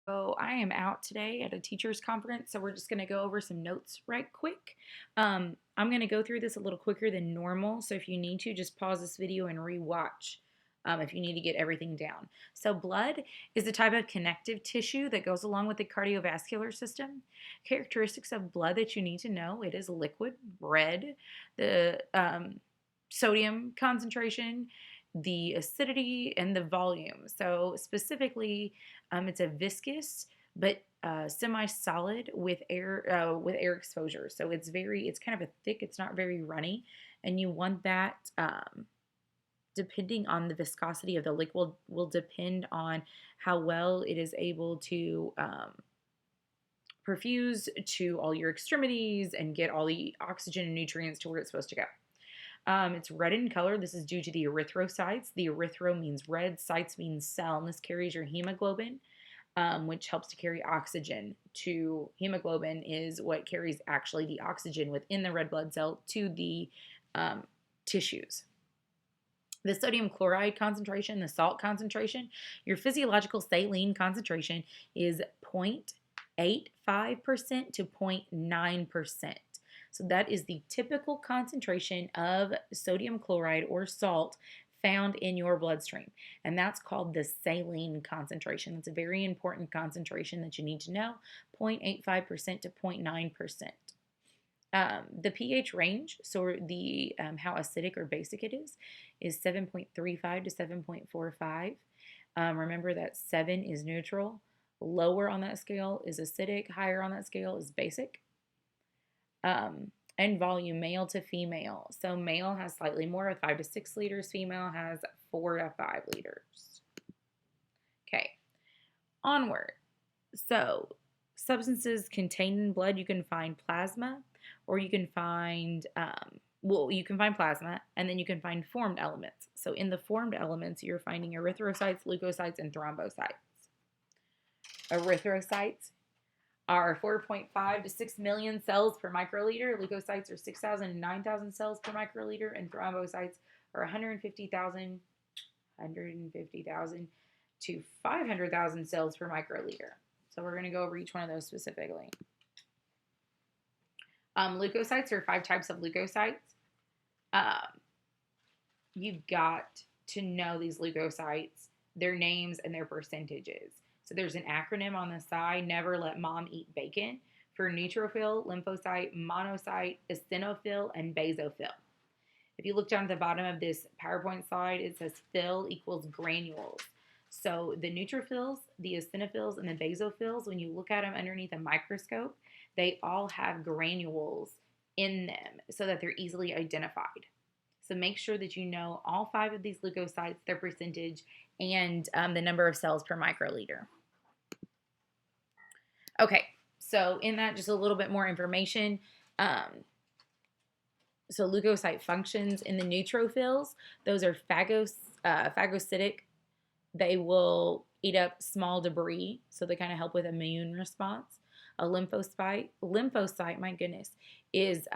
So I am out today at a teacher's conference, so we're just going to go over some notes right quick. I'm going to go through this a little quicker than normal, so if you need to, just pause this video and rewatch if you need to get everything down. So blood is a type of connective tissue that goes along with the cardiovascular system. Characteristics of blood that you need to know: it is liquid, red, the sodium concentration, the acidity, and the volume. So specifically, it's a viscous but semi-solid with air exposure. So it's kind of a thick. It's not very runny, and you want that. Depending on the viscosity of the liquid, will depend on how well it is able to perfuse to all your extremities and get all the oxygen and nutrients to where it's supposed to go. It's red in color. This is due to the erythrocytes. The erythro means red, cytes means cell, and this carries your hemoglobin, which helps to carry oxygen to hemoglobin is what carries actually the oxygen within the red blood cell to the tissues. The sodium chloride concentration, the salt concentration, your physiological saline concentration is 0.85% to 0.9%. So that is the typical concentration of sodium chloride or salt found in your bloodstream. And that's called the saline concentration. That's a very important concentration that you need to know, 0.85% to 0.9%. The pH range, so the how acidic or basic it is 7.35 to 7.45. Remember that 7 is neutral. Lower on that scale is acidic. Higher on that scale is basic. And volume, male to female. So male has slightly more, with 5 to 6 liters. Female has 4 to 5 liters. Okay, onward. So substances contained in blood, you can find plasma, or you can find, you can find plasma, and then you can find formed elements. So in the formed elements, you're finding erythrocytes, leukocytes, and thrombocytes. Erythrocytes are 4.5 to 6 million cells per microliter. Leukocytes are 6,000 to 9,000 cells per microliter, and thrombocytes are 150,000 to 500,000 cells per microliter. So we're going to go over each one of those specifically. Leukocytes are 5 types of leukocytes. You've got to know these leukocytes, their names, and their percentages. So there's an acronym on the side: never let mom eat bacon, for neutrophil, lymphocyte, monocyte, eosinophil, and basophil. If you look down at the bottom of this PowerPoint slide, it says fill equals granules. So the neutrophils, the eosinophils, and the basophils, when you look at them underneath a microscope, they all have granules in them so that they're easily identified. So make sure that you know all 5 of these leukocytes, their percentage, and the number of cells per microliter. Okay, so in that, just a little bit more information. So leukocyte functions in the neutrophils, those are phagocytic. They will eat up small debris, so they kind of help with immune response. A lymphocyte, my goodness, is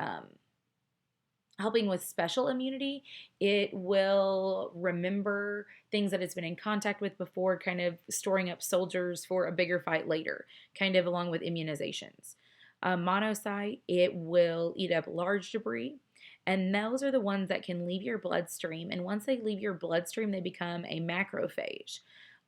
helping with special immunity. It will remember things that it's been in contact with before, kind of storing up soldiers for a bigger fight later, kind of along with immunizations. Monocyte, it will eat up large debris, and those are the ones that can leave your bloodstream. And once they leave your bloodstream, they become a macrophage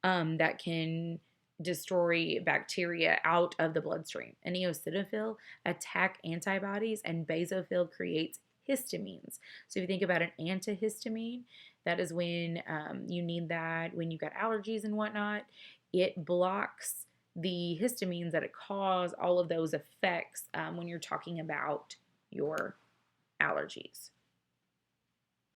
that can destroy bacteria out of the bloodstream. An eosinophil attack antibodies, and basophil creates histamines. So if you think about an antihistamine, that is when you need that when you've got allergies and whatnot. It blocks the histamines that cause all of those effects when you're talking about your allergies.